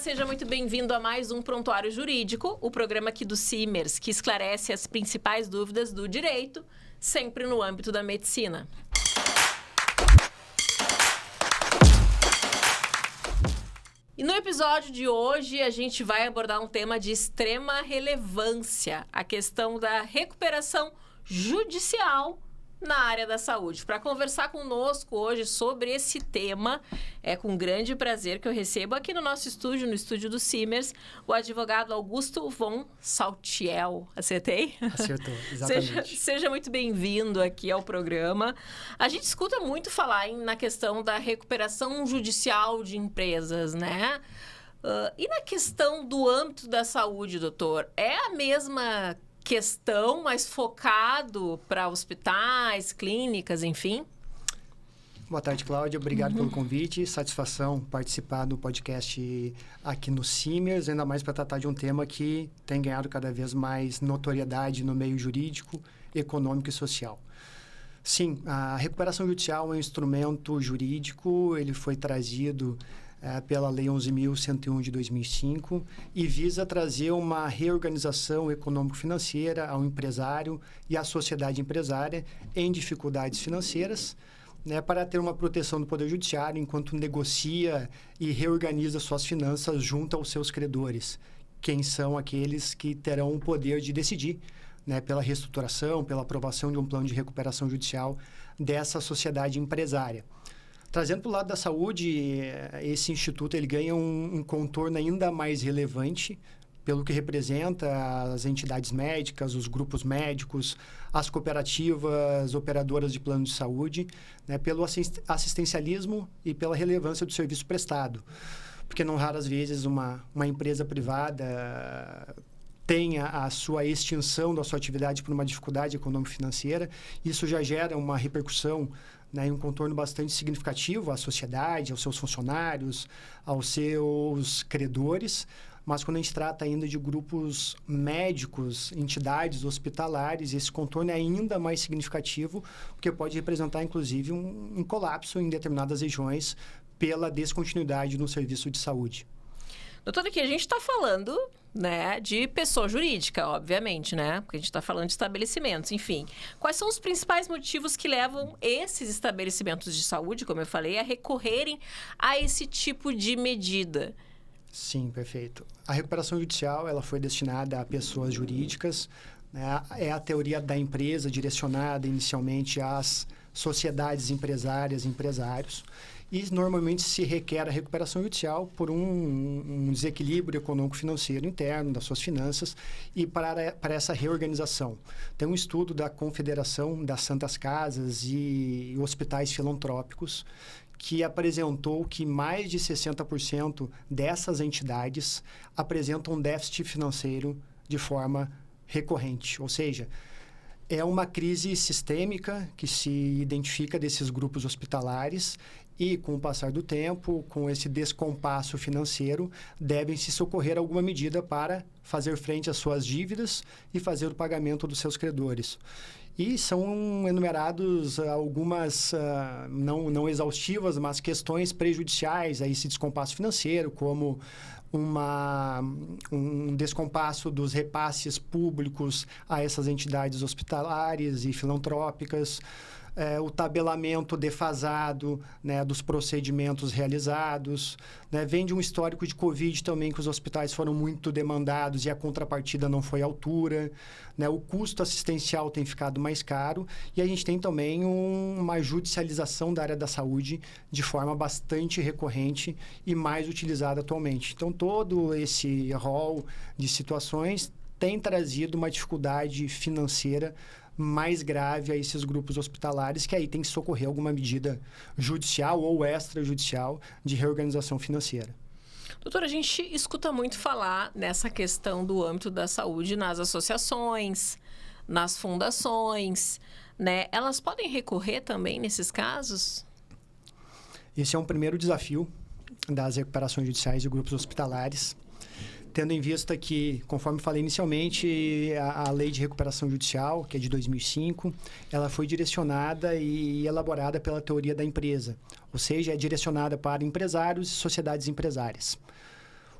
seja muito bem-vindo a mais um Prontuário Jurídico, o programa aqui do Simers, que esclarece as principais dúvidas do direito, sempre no âmbito da medicina. E no episódio de hoje, a gente vai abordar um tema de extrema relevância, a questão da recuperação judicial na área da saúde. Para conversar conosco hoje sobre esse tema, é com grande prazer que eu recebo aqui no nosso estúdio, no estúdio do Simers, o advogado Augusto von Saltiel. Acertei? Acertou, exatamente. Seja muito bem-vindo aqui ao programa. A gente escuta muito falar na questão da recuperação judicial de empresas, né? E na questão do âmbito da saúde, doutor, é a mesma questão, mas focado para hospitais, clínicas, enfim? Boa tarde, Cláudia. Obrigado pelo convite. Satisfação participar do podcast aqui no Simers, ainda mais para tratar de um tema que tem ganhado cada vez mais notoriedade no meio jurídico, econômico e social. Sim, a recuperação judicial é um instrumento jurídico, ele foi trazido pela Lei 11.101 de 2005 e visa trazer uma reorganização econômico-financeira ao empresário e à sociedade empresária em dificuldades financeiras, né, para ter uma proteção do Poder Judiciário enquanto negocia e reorganiza suas finanças junto aos seus credores, quem são aqueles que terão o poder de decidir, né, pela reestruturação, pela aprovação de um plano de recuperação judicial dessa sociedade empresária. Trazendo para o lado da saúde, esse instituto ele ganha um contorno ainda mais relevante pelo que representa as entidades médicas, os grupos médicos, as cooperativas operadoras de plano de saúde, né, pelo assistencialismo e pela relevância do serviço prestado. Porque não raras vezes uma empresa privada tenha a sua extinção da sua atividade por uma dificuldade econômico-financeira, isso já gera uma repercussão, né, um contorno bastante significativo à sociedade, aos seus funcionários, aos seus credores. Mas quando a gente trata ainda de grupos médicos, entidades hospitalares, esse contorno é ainda mais significativo, porque pode representar, inclusive, um colapso em determinadas regiões pela descontinuidade no serviço de saúde. Doutor, aqui a gente está falando, né, de pessoa jurídica, obviamente, né? Porque a gente está falando de estabelecimentos, enfim. Quais são os principais motivos que levam esses estabelecimentos de saúde, como eu falei, a recorrerem a esse tipo de medida? Sim, perfeito. A recuperação judicial ela foi destinada a pessoas jurídicas, né? É a teoria da empresa direcionada inicialmente às sociedades empresárias e empresários. E normalmente se requer a recuperação judicial por um desequilíbrio econômico-financeiro interno das suas finanças e para essa reorganização. Tem um estudo da Confederação das Santas Casas e Hospitais Filantrópicos que apresentou que mais de 60% dessas entidades apresentam um déficit financeiro de forma recorrente, ou seja, é uma crise sistêmica que se identifica desses grupos hospitalares e, com o passar do tempo, com esse descompasso financeiro, devem se socorrer a alguma medida para fazer frente às suas dívidas e fazer o pagamento dos seus credores. E são enumerados algumas, não exaustivas, mas questões prejudiciais a esse descompasso financeiro, como um descompasso dos repasses públicos a essas entidades hospitalares e filantrópicas, o tabelamento defasado, né, dos procedimentos realizados, né, vem de um histórico de Covid também, que os hospitais foram muito demandados e a contrapartida não foi à altura, né, o custo assistencial tem ficado mais caro e a gente tem também uma judicialização da área da saúde de forma bastante recorrente e mais utilizada atualmente. Então, todo esse rol de situações tem trazido uma dificuldade financeira mais grave a esses grupos hospitalares, que aí tem que socorrer alguma medida judicial ou extrajudicial de reorganização financeira. Doutora, a gente escuta muito falar nessa questão do âmbito da saúde nas associações, nas fundações, né? Elas podem recorrer também nesses casos? Esse é um primeiro desafio das recuperações judiciais de grupos hospitalares, tendo em vista que, conforme falei inicialmente, a Lei de Recuperação Judicial, que é de 2005, ela foi direcionada e elaborada pela teoria da empresa, ou seja, é direcionada para empresários e sociedades empresárias.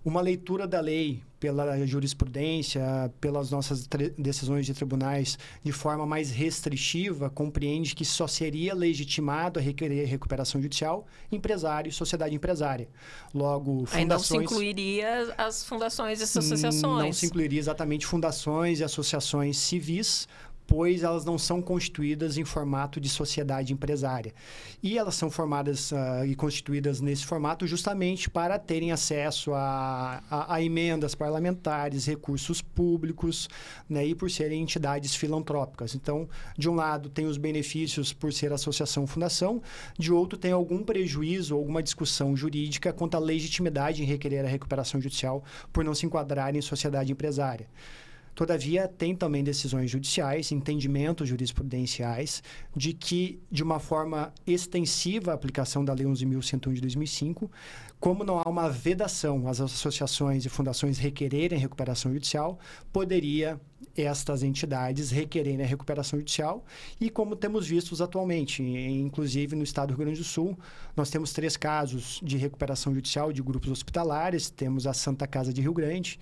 Uma leitura da lei pela jurisprudência, pelas nossas decisões de tribunais, de forma mais restritiva, compreende que só seria legitimado a requerer recuperação judicial empresário e sociedade empresária. Logo, fundações... Aí não se incluiria as fundações e as associações. Não se incluiria exatamente fundações e associações civis, pois elas não são constituídas em formato de sociedade empresária. E elas são formadas e constituídas nesse formato justamente para terem acesso a emendas parlamentares, recursos públicos, né, e por serem entidades filantrópicas. Então, de um lado, tem os benefícios por ser associação-fundação, de outro, tem algum prejuízo, alguma discussão jurídica quanto à legitimidade em requerer a recuperação judicial por não se enquadrar em sociedade empresária. Todavia, tem também decisões judiciais, entendimentos jurisprudenciais, de que, de uma forma extensiva, a aplicação da Lei 11.101 de 2005, como não há uma vedação às associações e fundações requererem recuperação judicial, poderia estas entidades requererem a recuperação judicial e como temos visto atualmente, inclusive no estado do Rio Grande do Sul, nós temos 3 casos de recuperação judicial de grupos hospitalares, temos a Santa Casa de Rio Grande,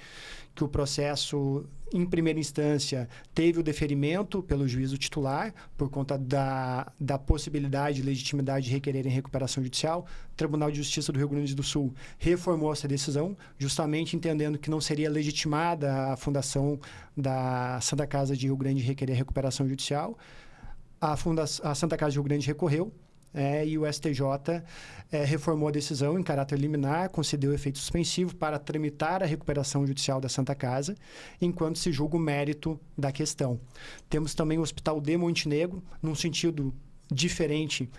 que o processo, em primeira instância, teve o deferimento pelo juízo titular, por conta da possibilidade e legitimidade de requererem recuperação judicial. O Tribunal de Justiça do Rio Grande do Sul reformou essa decisão, justamente entendendo que não seria legitimada a fundação da Santa Casa de Rio Grande requerer recuperação judicial. A Santa Casa de Rio Grande recorreu, e o STJ reformou a decisão em caráter liminar, concedeu efeito suspensivo para tramitar a recuperação judicial da Santa Casa, enquanto se julga o mérito da questão. Temos também o Hospital de Montenegro, num sentido diferente.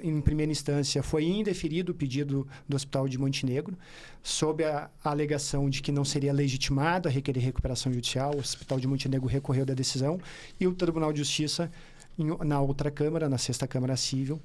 Em primeira instância, foi indeferido o pedido do Hospital de Montenegro, sob a alegação de que não seria legitimado a requerer recuperação judicial. O Hospital de Montenegro recorreu da decisão e o Tribunal de Justiça, na outra Câmara, na 6ª Câmara Civil,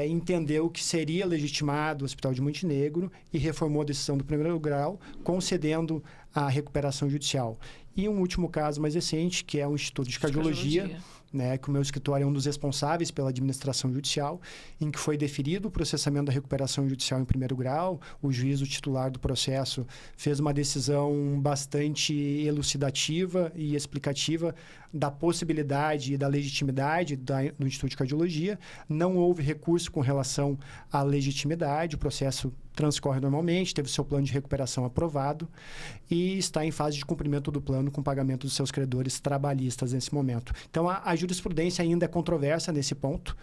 entendeu que seria legitimado o Hospital de Montenegro e reformou a decisão do primeiro grau, concedendo a recuperação judicial. E um último caso mais recente, que é o Instituto de Cardiologia, né, que o meu escritório é um dos responsáveis pela administração judicial, em que foi deferido o processamento da recuperação judicial em primeiro grau. O juízo titular do processo fez uma decisão bastante elucidativa e explicativa da possibilidade e da legitimidade do Instituto de Cardiologia. Não houve recurso com relação à legitimidade, o processo transcorre normalmente, teve seu plano de recuperação aprovado e está em fase de cumprimento do plano com pagamento dos seus credores trabalhistas nesse momento. Então, a jurisprudência ainda é controversa nesse ponto.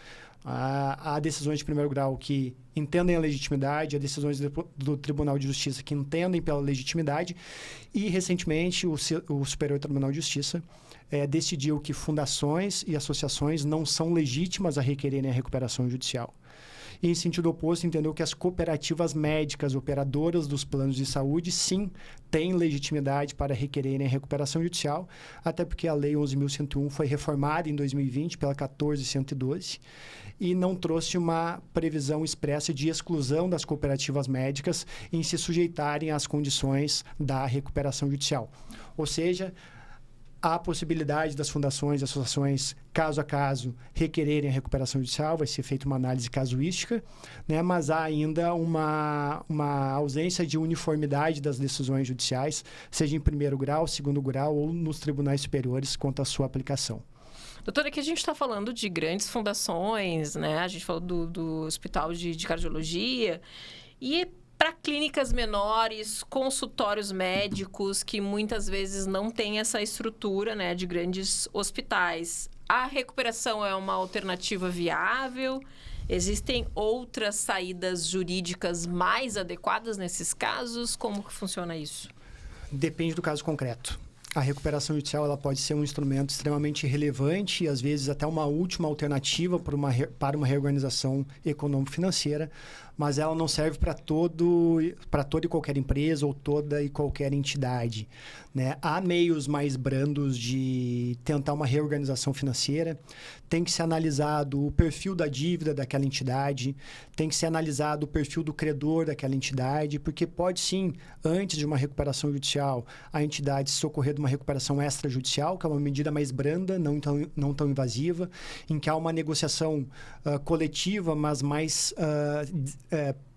Há decisões de primeiro grau que entendem a legitimidade, há decisões do Tribunal de Justiça que entendem pela legitimidade e, recentemente, o Superior Tribunal de Justiça decidiu que fundações e associações não são legítimas a requererem a recuperação judicial. E, em sentido oposto, entendeu que as cooperativas médicas operadoras dos planos de saúde, sim, têm legitimidade para requererem a recuperação judicial, até porque a Lei 11.101 foi reformada em 2020 pela 14.112 e não trouxe uma previsão expressa de exclusão das cooperativas médicas em se sujeitarem às condições da recuperação judicial. Ou seja, há a possibilidade das fundações e associações, caso a caso, requererem a recuperação judicial, vai ser feita uma análise casuística, né? Mas há ainda uma ausência de uniformidade das decisões judiciais, seja em primeiro grau, segundo grau ou nos tribunais superiores quanto à sua aplicação. Doutora, aqui a gente está falando de grandes fundações, né? A gente falou do Hospital de Cardiologia e para clínicas menores, consultórios médicos que muitas vezes não têm essa estrutura, né, de grandes hospitais. A recuperação é uma alternativa viável? Existem outras saídas jurídicas mais adequadas nesses casos? Como que funciona isso? Depende do caso concreto. A recuperação judicial ela pode ser um instrumento extremamente relevante e, às vezes, até uma última alternativa para uma reorganização econômico-financeira, mas ela não serve para toda e qualquer empresa ou toda e qualquer entidade, né? Há meios mais brandos de tentar uma reorganização financeira, tem que ser analisado o perfil da dívida daquela entidade, tem que ser analisado o perfil do credor daquela entidade, porque pode sim, antes de uma recuperação judicial, a entidade se socorrer de uma recuperação extrajudicial, que é uma medida mais branda, não tão invasiva, em que há uma negociação coletiva, mas mais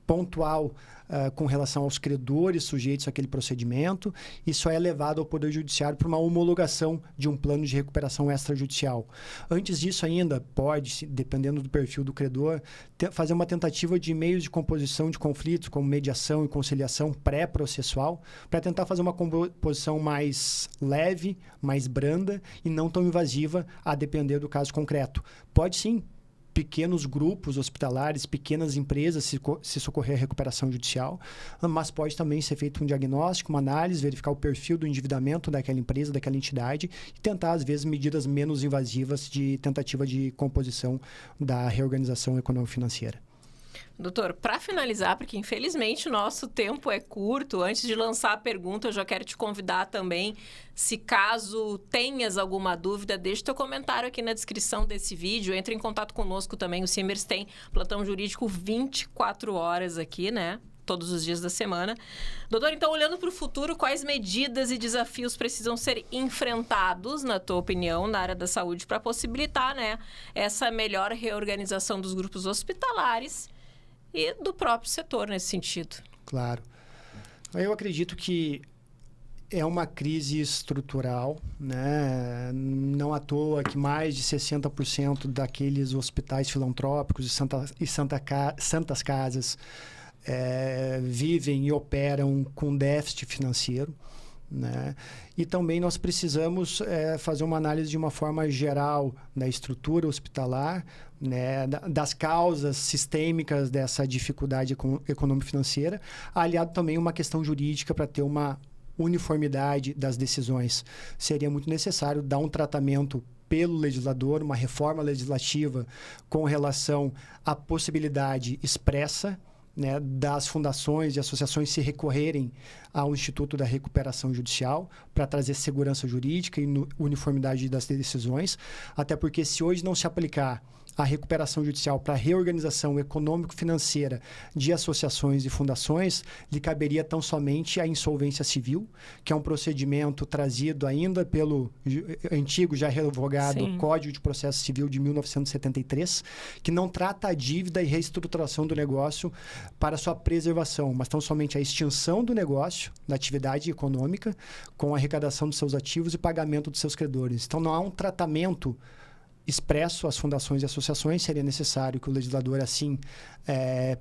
pontual com relação aos credores sujeitos àquele procedimento e só é levado ao Poder Judiciário para uma homologação de um plano de recuperação extrajudicial. Antes disso ainda, pode, dependendo do perfil do credor, fazer uma tentativa de meios de composição de conflitos, como mediação e conciliação pré-processual, para tentar fazer uma composição mais leve, mais branda e não tão invasiva, a depender do caso concreto. Pode sim, pequenos grupos hospitalares, pequenas empresas se socorrer à recuperação judicial, mas pode também ser feito um diagnóstico, uma análise, verificar o perfil do endividamento daquela empresa, daquela entidade e tentar, às vezes, medidas menos invasivas de tentativa de composição da reorganização econômico-financeira. Doutor, para finalizar, porque infelizmente o nosso tempo é curto, antes de lançar a pergunta, eu já quero te convidar também, se caso tenhas alguma dúvida, deixa o teu comentário aqui na descrição desse vídeo, entre em contato conosco também, o Simers tem plantão jurídico 24 horas aqui, né? Todos os dias da semana. Doutor, então, olhando para o futuro, quais medidas e desafios precisam ser enfrentados, na tua opinião, na área da saúde, para possibilitar, né, essa melhor reorganização dos grupos hospitalares e do próprio setor nesse sentido? Claro. Eu acredito que é uma crise estrutural, né? Não à toa que mais de 60% daqueles hospitais filantrópicos e santas casas vivem e operam com déficit financeiro, né? E também nós precisamos fazer uma análise de uma forma geral da estrutura hospitalar, né, das causas sistêmicas dessa dificuldade econômico-financeira, aliado também a uma questão jurídica para ter uma uniformidade das decisões. Seria muito necessário dar um tratamento pelo legislador, uma reforma legislativa com relação à possibilidade expressa, né, das fundações e associações se recorrerem ao Instituto da Recuperação Judicial para trazer segurança jurídica e uniformidade das decisões, até porque se hoje não se aplicar a recuperação judicial para a reorganização econômico-financeira de associações e fundações, lhe caberia tão somente a insolvência civil, que é um procedimento trazido ainda pelo antigo, já revogado, Sim. Código de Processo Civil de 1973, que não trata a dívida e reestruturação do negócio para sua preservação, mas tão somente a extinção do negócio, da atividade econômica, com a arrecadação dos seus ativos e pagamento dos seus credores. Então, não há um tratamento expresso às fundações e associações, seria necessário que o legislador assim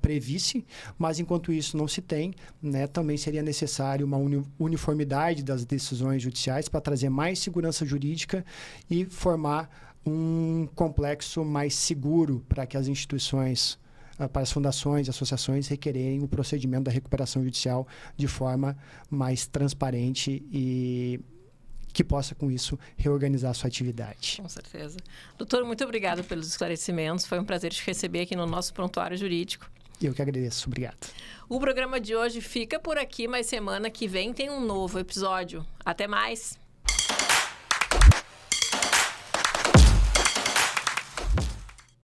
previsse, mas enquanto isso não se tem, né, também seria necessário uma uniformidade das decisões judiciais para trazer mais segurança jurídica e formar um complexo mais seguro para que as instituições, para as fundações e associações requererem o procedimento da recuperação judicial de forma mais transparente e que possa, com isso, reorganizar a sua atividade. Com certeza. Doutor, muito obrigado pelos esclarecimentos. Foi um prazer te receber aqui no nosso Prontuário Jurídico. Eu que agradeço. Obrigado. O programa de hoje fica por aqui, mas semana que vem tem um novo episódio. Até mais!